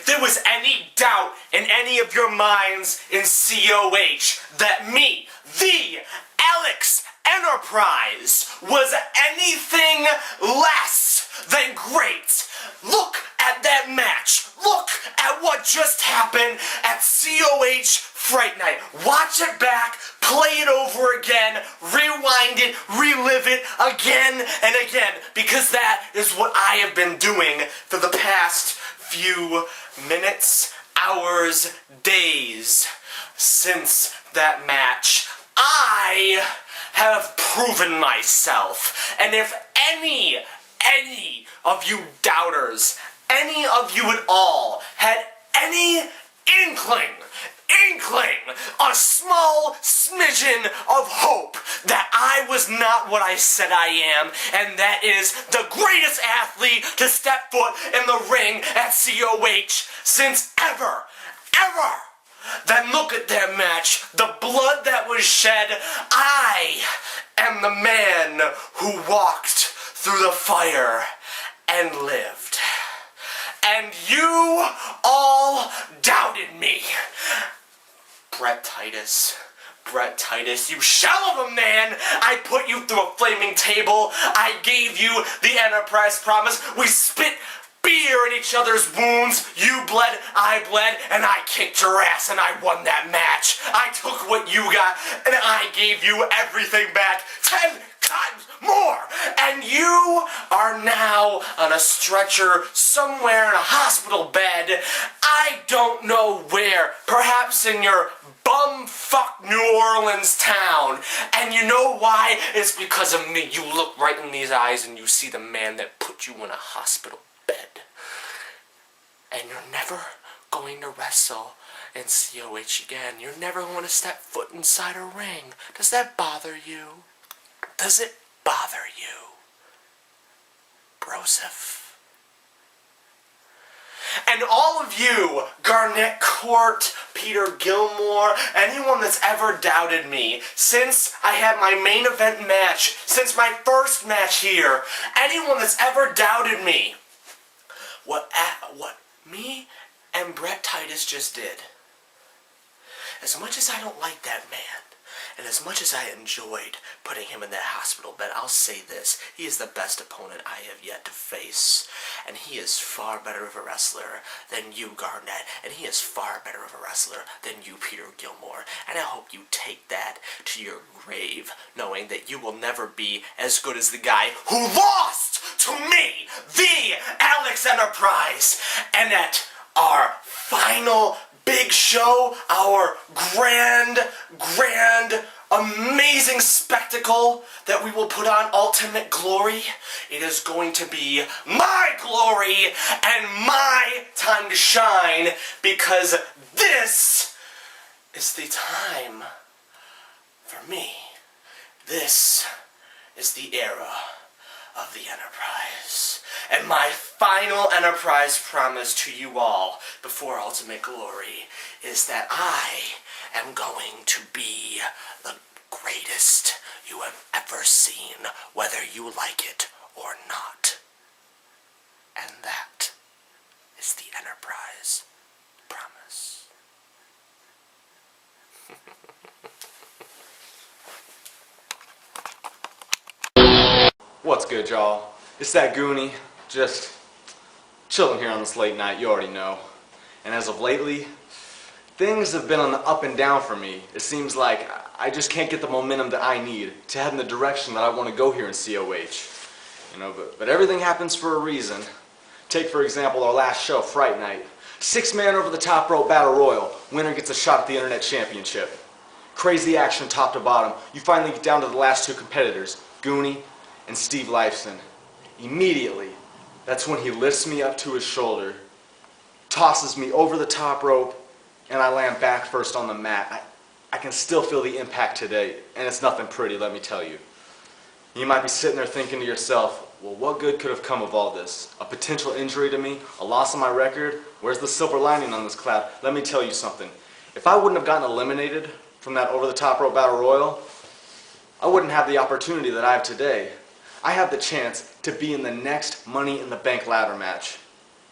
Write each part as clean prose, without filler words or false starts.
there was any doubt in any of your minds in COH that me, the Alex Enterprise, was anything less than great, look at that match. Look at what just happened at COH Fright Night. Watch it back, play it over again, rewind it, relive it again and again, because that is what I have been doing for the past few minutes, hours, days since that match. I have proven myself, and if any of you doubters, any of you at all, had any inkling, a small smidgen of hope that I was not what I said I am, and that is the greatest athlete to step foot in the ring at COH since ever, then look at that match, the blood that was shed. I am the man who walked through the fire and lived. And you all doubted me. Bret Titus, you shell of a man! I put you through a flaming table. I gave you the Enterprise promise. We spit beer in each other's wounds. You bled, I bled, and I kicked your ass and I won that match. I took what you got and I gave you everything back 10 times more. And you are now on a stretcher somewhere in a hospital bed. I don't know where. Perhaps in your bumfuck New Orleans town. And you know why? It's because of me. You look right in these eyes and you see the man that put you in a hospital bed. And you're never going to wrestle in COH again. You're never going to step foot inside a ring. Does that bother you? Does it bother you, Broseph? And all of you, Garnett Court, Peter Gilmore, anyone that's ever doubted me, since I had my main event match, since my first match here, anyone that's ever doubted me, what me and Bret Titus just did, as much as I don't like that man, and as much as I enjoyed putting him in that hospital bed, I'll say this: he is the best opponent I have yet to face. And he is far better of a wrestler than you, Garnett. And he is far better of a wrestler than you, Peter Gilmore. And I hope you take that to your grave, knowing that you will never be as good as the guy who lost to me, the Alex Enterprise. And at our final big show, our grand, amazing spectacle that we will put on Ultimate Glory, it is going to be my glory and my time to shine, because this is the time for me. This is the era of the Enterprise. And my final Enterprise promise to you all before Ultimate Glory is that I am going to be the greatest you have ever seen, whether you like it or not. And that is the Enterprise promise. What's good, y'all? It's that Goonie, just chilling here on this late night, you already know. And as of lately, things have been on the up and down for me. It seems like I just can't get the momentum that I need to head in the direction that I want to go here in COH. You know, but everything happens for a reason. Take, for example, our last show, Fright Night. 6-man over the top rope battle royal. Winner gets a shot at the Internet Championship. Crazy action top to bottom. You finally get down to the last two competitors, Goonie and Steve Lifeson. Immediately, that's when he lifts me up to his shoulder, tosses me over the top rope, and I land back first on the mat. I can still feel the impact today, and it's nothing pretty, let me tell you. You might be sitting there thinking to yourself, well, what good could have come of all this? A potential injury to me? A loss of my record? Where's the silver lining on this cloud? Let me tell you something. If I wouldn't have gotten eliminated from that over-the-top rope battle royal, I wouldn't have the opportunity that I have today. I have the chance to be in the next Money in the Bank ladder match.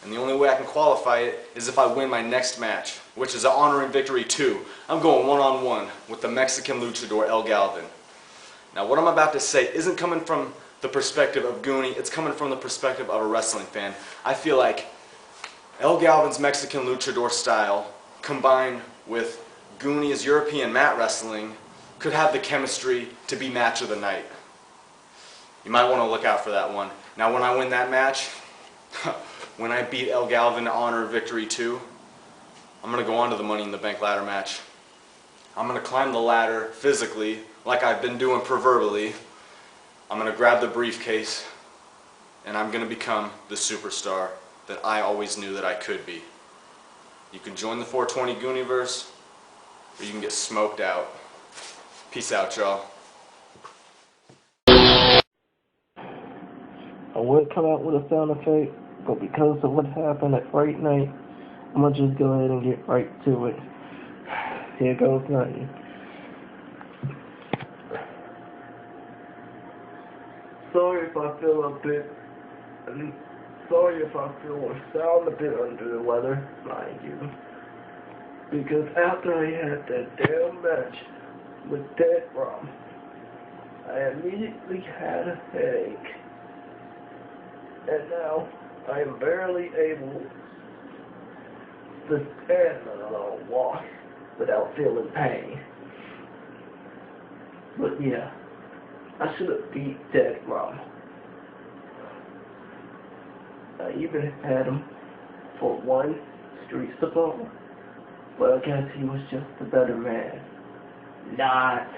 And the only way I can qualify it is if I win my next match, which is an Honor and Victory 2. I'm going one-on-one with the Mexican luchador El Galvin. Now what I'm about to say isn't coming from the perspective of Goonie, it's coming from the perspective of a wrestling fan. I feel like El Galvin's Mexican luchador style combined with Goonie's European mat wrestling could have the chemistry to be match of the night. You might want to look out for that one. Now when I win that match, when I beat El Galvin to Honor and Victory 2, I'm going to go on to the Money in the Bank ladder match. I'm going to climb the ladder physically, like I've been doing proverbially. I'm going to grab the briefcase, and I'm going to become the superstar that I always knew that I could be. You can join the 420 Gooniverse, or you can get smoked out. Peace out, y'all. I would come out with a sound effect, but because of what happened at Fright Night, I'm going to just go ahead and get right to it. Here goes nothing. Sorry if I feel or sound a bit under the weather, mind you. Because after I had that damn match with Dead Rom, I immediately had a headache. And now I am barely able to stand on a long walk without feeling pain. But yeah, I should have beat Dead Rom. I even had him for one street support, but I guess he was just a better man. Not.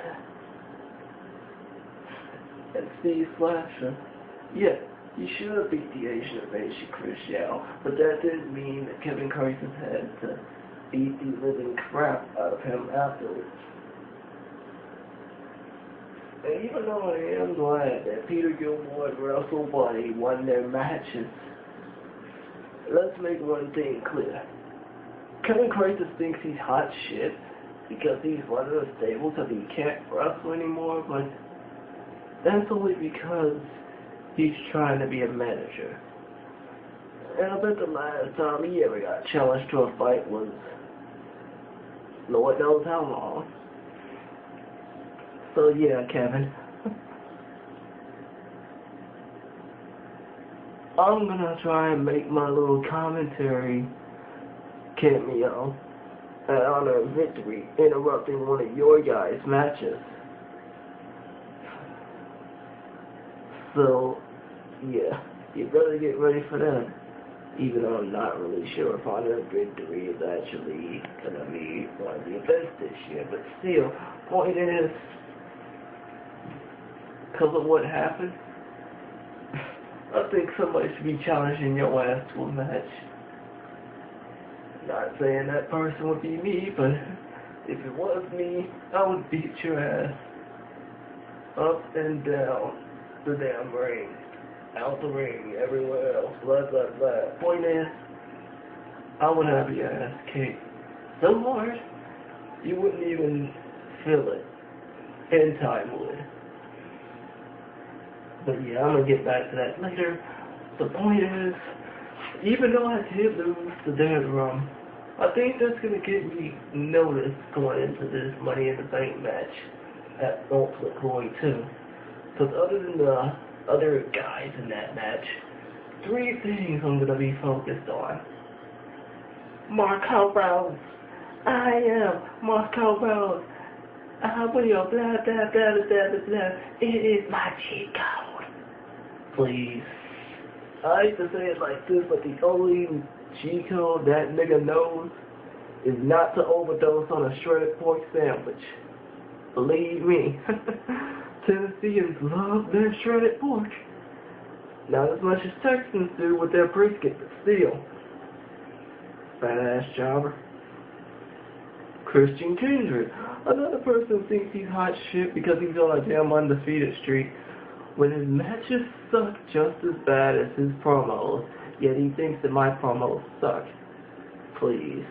And Steve Slasher, yeah, he should have beat the Asian Invasion Chris Yao, but that didn't mean that Kevin Crisis had to beat the living crap out of him afterwards. And even though I am glad that Peter Gilmore and Russell Bunny won their matches, let's make one thing clear. Kevin Crisis thinks he's hot shit because he's one of the stables that he can't wrestle anymore, but that's only because he's trying to be a manager. And I bet the last time he ever got challenged to a fight was Lord knows how long. So yeah, Kevin. I'm gonna try and make my little commentary cameo at Honor and Victory, interrupting one of your guys' matches. So, yeah, you better get ready for that. Even though I'm not really sure if Honor and Victory is actually gonna be one of the events this year, but still, point is, because of what happened, I think somebody should be challenging your ass to a match. Not saying that person would be me, but if it was me, I would beat your ass up and down the damn ring, out the ring, everywhere else, blah blah blah. Point is, I would have your ass kicked so hard you wouldn't even feel it. And time would. But yeah, I'm gonna get back to that later. The point is, even though I did lose the Dead Rum, I think that's gonna get me noticed going into this Money in the Bank match at Ultimate Glory 2. Because other than the other guys in that match, 3 things I'm gonna be focused on. Marco Rose. I am Marco Rose. I will blah blah blah blah blah blah. It is my cheat code. Please. I hate to say it like this, but the only cheat code that nigga knows is not to overdose on a shredded pork sandwich. Believe me. Tennesseans love their shredded pork. Not as much as Texans do with their brisket, but still. Fat ass jobber. Christian Kindred. Another person thinks he's hot shit because he's on a damn undefeated streak, when his matches suck just as bad as his promos, yet he thinks that my promos suck. Please.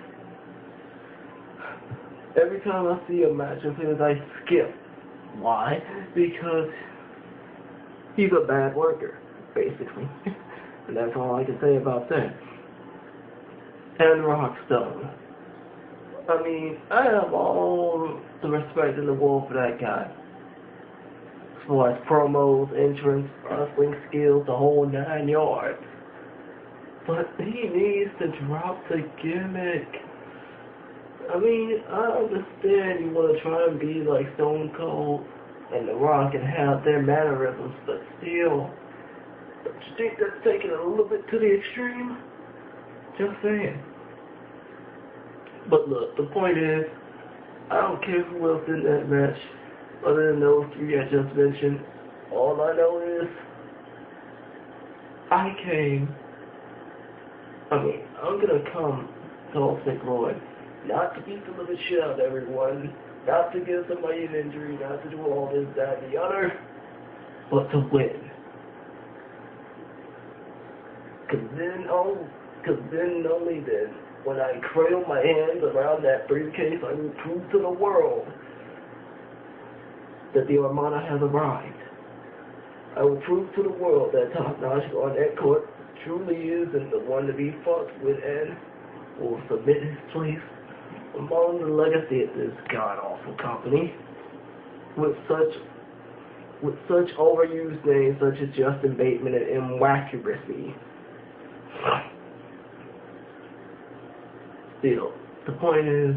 Every time I see a match of his, I skip. Why? Because he's a bad worker, basically. And that's all I can say about that. and Rockstone. I mean, I have all the respect in the world for that guy. As far as promos, entrance, wrestling skills, the whole 9 yards. But he needs to drop the gimmick. I mean, I understand you want to try and be like Stone Cold and The Rock and have their mannerisms, but still, don't you think that's taking it a little bit to the extreme? Just saying. But look, the point is, I don't care who else in that match, other than those 3 I just mentioned. All I know is, I'm gonna come to Ultimate Glory, not to beat the living shit out of everyone, not to give somebody an injury, not to do all this, that, and the other, but to win. Cause then only then, when I cradle my hands around that briefcase, I will prove to the world that the Armada has arrived. I will prove to the world that Top Notch on that court truly is and the one to be fucked with, and will submit his place among the legacy of this god-awful company with such overused names such as Justin Bateman and Inaccuracy. Still, the point is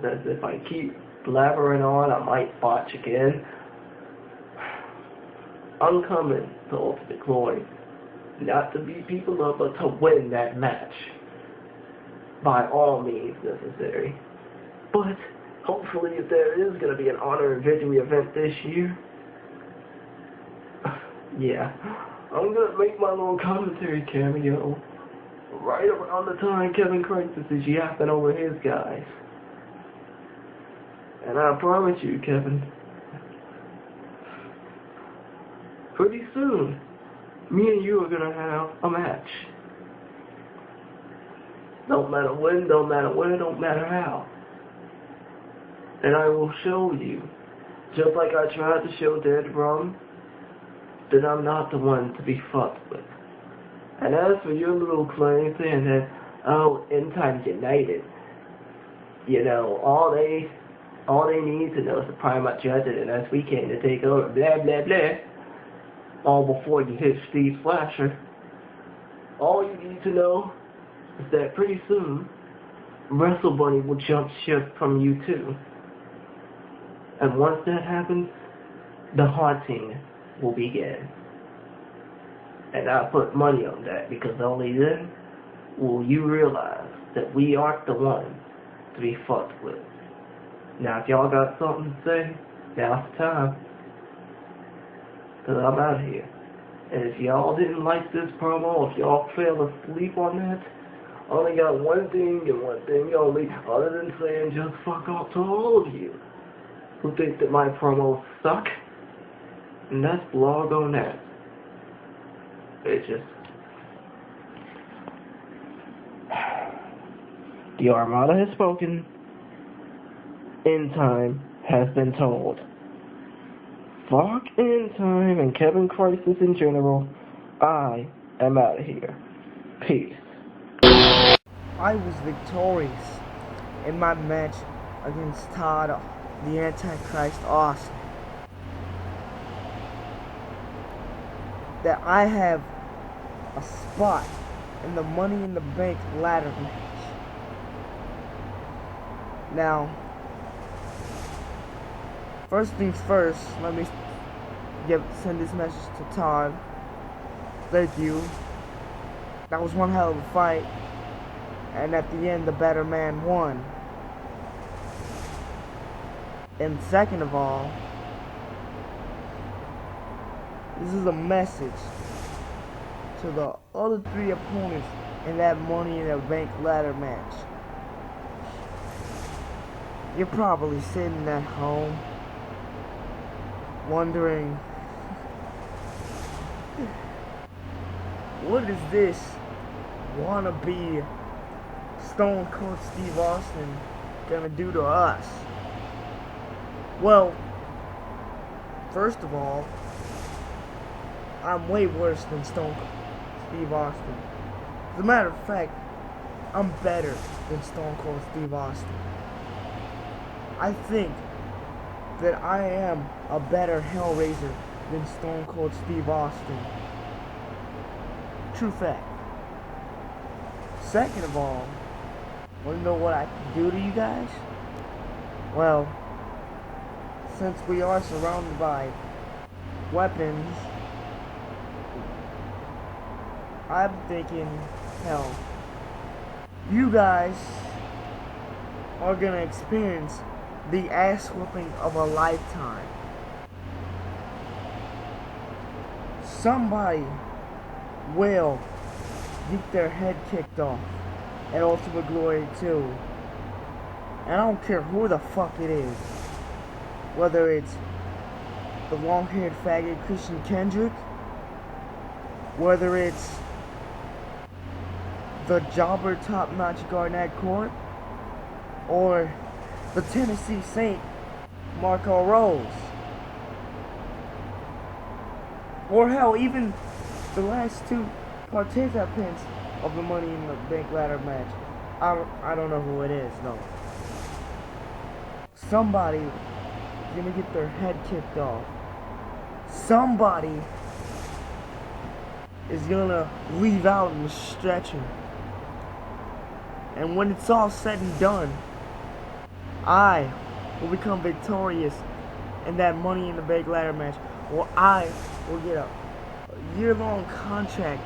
that if I keep blabbering on, I might botch again. I'm coming to Ultimate Glory, not to beat people up, but to win that match. By all means necessary. But, hopefully, if there is going to be an honor and victory event this year, yeah, I'm going to make my little commentary cameo right around the time Kevin Crisis is yapping over his guys. And I promise you, Kevin, pretty soon, me and you are going to have a match. Don't matter when, don't matter where, don't matter how. And I will show you, just like I tried to show Dead Rum, that I'm not the one to be fucked with. And as for your little claim saying that, oh, End Times United, you know, all they need to know is to prime up Judgment and us weekend to take over, blah, blah, blah. All before you hit Steve Slasher. All you need to know is that pretty soon, Wrestle Bunny will jump ship from you too. And once that happens, the haunting will begin. And I put money on that, because only then will you realize that we aren't the one to be fucked with. Now, if y'all got something to say, now's the time. Because I'm out of here. And if y'all didn't like this promo, if y'all fell asleep on that, I only got one thing and one thing only, other than saying just fuck off to all of you who think that my promos suck. And that's blog on that. It just... The Armada has spoken. End Time has been told. Fuck End Time and Kevin Crisis in general. I am out of here. Peace. I was victorious in my match against Todd, the Antichrist Austin. That I have a spot in the Money in the Bank ladder match. Now, first things first, let me send this message to Todd. Thank you. That was one hell of a fight. And at the end, the better man won. And second of all, this is a message to the other 3 opponents in that Money in the Bank ladder match. You're probably sitting at home wondering, what is this wannabe Stone Cold Steve Austin gonna do to us? Well, first of all, I'm way worse than Stone Cold Steve Austin. As a matter of fact, I'm better than Stone Cold Steve Austin. I think that I am a better Hellraiser than Stone Cold Steve Austin. True fact. Second of all, want to know what I can do to you guys? Well, since we are surrounded by weapons, I'm thinking, hell, you guys are gonna experience the ass whooping of a lifetime. Somebody will get their head kicked off at Ultimate Glory 2. And I don't care who the fuck it is. Whether it's the long-haired faggot Christian Kendrick, whether it's the jobber top-notch Garnett Court, or the Tennessee Saint Marco Rose, or hell, even the last two participants of the Money in the Bank ladder match. I don't know who it is, no. Somebody is gonna get their head kicked off. Somebody is gonna leave out in the stretcher. And when it's all said and done, I will become victorious in that Money in the Bank ladder match, or I will get a year-long contract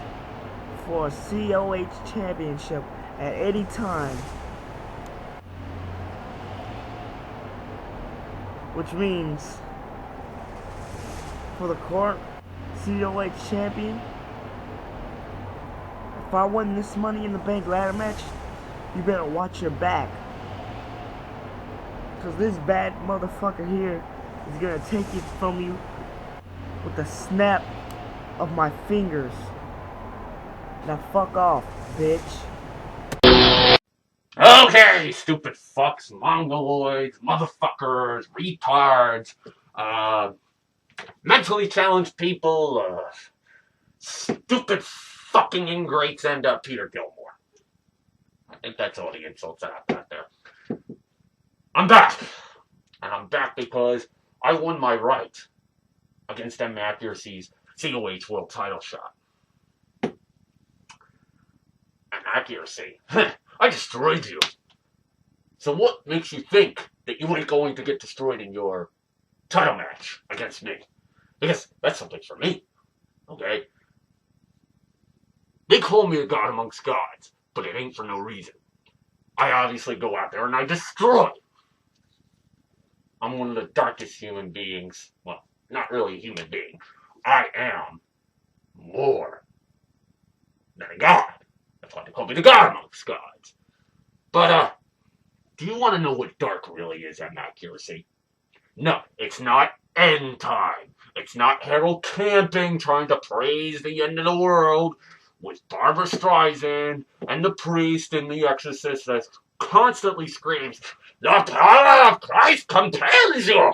for a COH championship at any time. Which means, for the current COH champion, if I win this Money in the Bank ladder match, you better watch your back. Because this bad motherfucker here is going to take it from you with the snap of my fingers. Now fuck off, bitch. Okay, stupid fucks, mongoloids, motherfuckers, retards, mentally challenged people, stupid fucking ingrates, and Peter Gilmore. I think that's all the insults that I've got there. I'm back! And I'm back because I won my right against M. Accuracy's COH World Title shot. And Accuracy, I destroyed you. So what makes you think that you ain't going to get destroyed in your title match against me? Because that's something for me, okay? They call me a god amongst gods, but it ain't for no reason. I obviously go out there and I destroy. I'm one of the darkest human beings. Well, not really a human being. I am more than a god. That's why they call me the god amongst gods. But, do you want to know what dark really is, M. Accuracy? No, it's not end time. It's not Harold Camping trying to praise the end of the world with Barbara Streisand and the priest and the exorcist that constantly screams, "The power of Christ compels you!"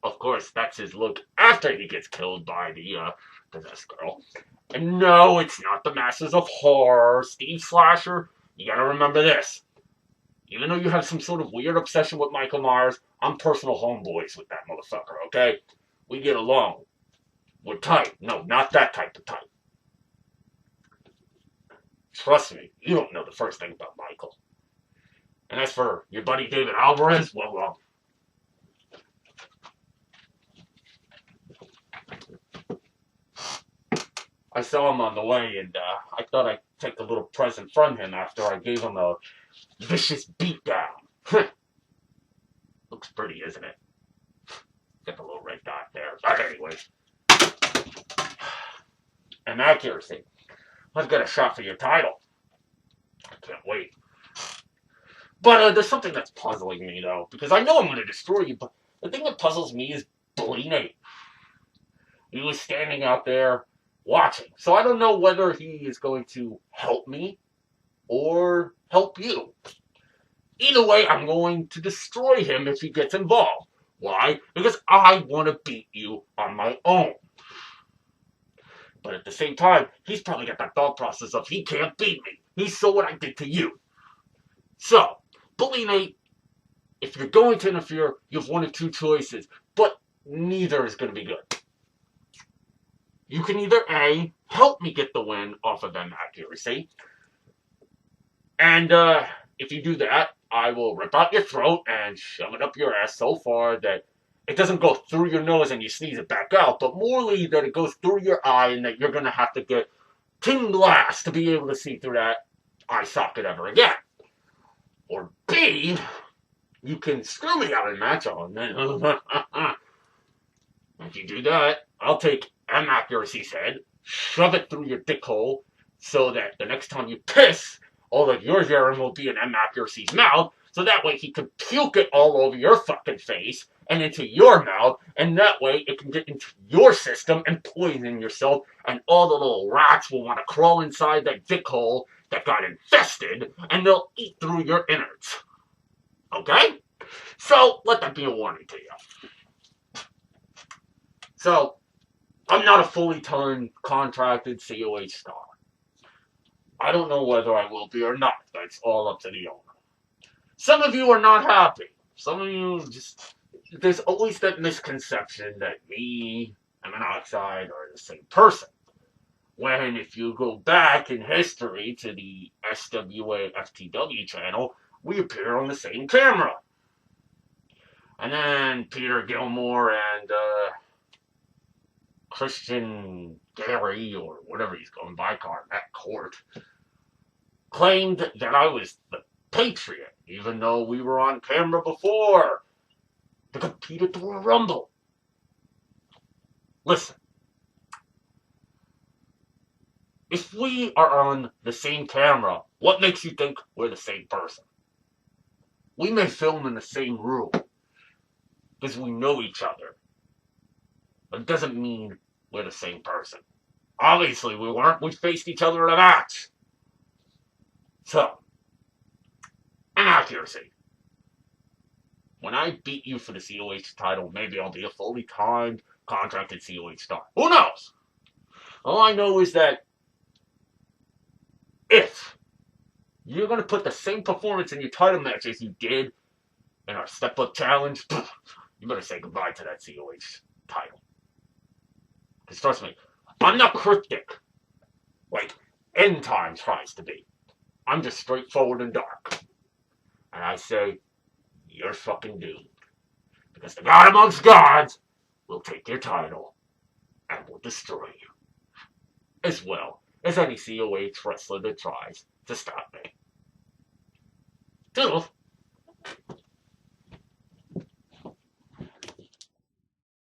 Of course, that's his look after he gets killed by the possessed girl. And no, it's not the Masters of Horror. Steve Slasher, you gotta remember this. Even though you have some sort of weird obsession with Michael Myers, I'm personal homeboys with that motherfucker, okay? We get along. We're tight. No, not that type of tight. Trust me, you don't know the first thing about Michael. And as for your buddy David Alvarez, well, I saw him on the way, and I thought I'd take a little present from him after I gave him a vicious beatdown. Looks pretty, isn't it? Got the little red dot there. But anyways. And Accuracy. I've got a shot for your title. I can't wait. But there's something that's puzzling me, though. Because I know I'm going to destroy you, but the thing that puzzles me is Bully Nate. He was standing out there watching. So I don't know whether he is going to help me or help you. Either way, I'm going to destroy him if he gets involved. Why? Because I want to beat you on my own. But at the same time, he's probably got that thought process of he can't beat me. He saw what I did to you. So, believe me, if you're going to interfere, you have one of two choices. But neither is going to be good. You can either A, help me get the win off of them accuracy. And if you do that, I will rip out your throat and shove it up your ass so far that it doesn't go through your nose and you sneeze it back out, but morely that it goes through your eye and that you're going to have to get tin glass to be able to see through that eye socket ever again. Or B, you can screw me out of the match on. If you do that, I'll take M Accuracy's head, shove it through your dick hole, so that the next time you piss, all of your urine will be in M Accuracy's mouth, so that way he can puke it all over your fucking face and into your mouth, and that way it can get into your system and poison yourself, and all the little rats will want to crawl inside that dick hole that got infested, and they'll eat through your innards. Okay? So, let that be a warning to you. So, I'm not a fully time contracted COH star. I don't know whether I will be or not. That's all up to the owner. Some of you are not happy. Some of you just... There's always that misconception that me and Monoxide are the same person. When if you go back in history to the SWA FTW channel, we appear on the same camera. And then Peter Gilmore and Christian Gary, or whatever he's going by, at court, claimed that I was the Patriot, even though we were on camera before to compete at the Royal Rumble. Listen, if we are on the same camera, what makes you think we're the same person? We may film in the same room because we know each other, but it doesn't mean we're the same person. Obviously, we weren't. We faced each other in a match. So, inaccuracy. When I beat you for the COH title, maybe I'll be a fully timed, contracted COH star. Who knows? All I know is that if you're going to put the same performance in your title match as you did in our step-up challenge, you better say goodbye to that COH title. Because trust me, I'm not cryptic like End Time tries to be. I'm just straightforward and dark. And I say, you're fucking doomed. Because the God amongst gods will take your title and will destroy you. As well as any COH wrestler that tries to stop me. Toodles.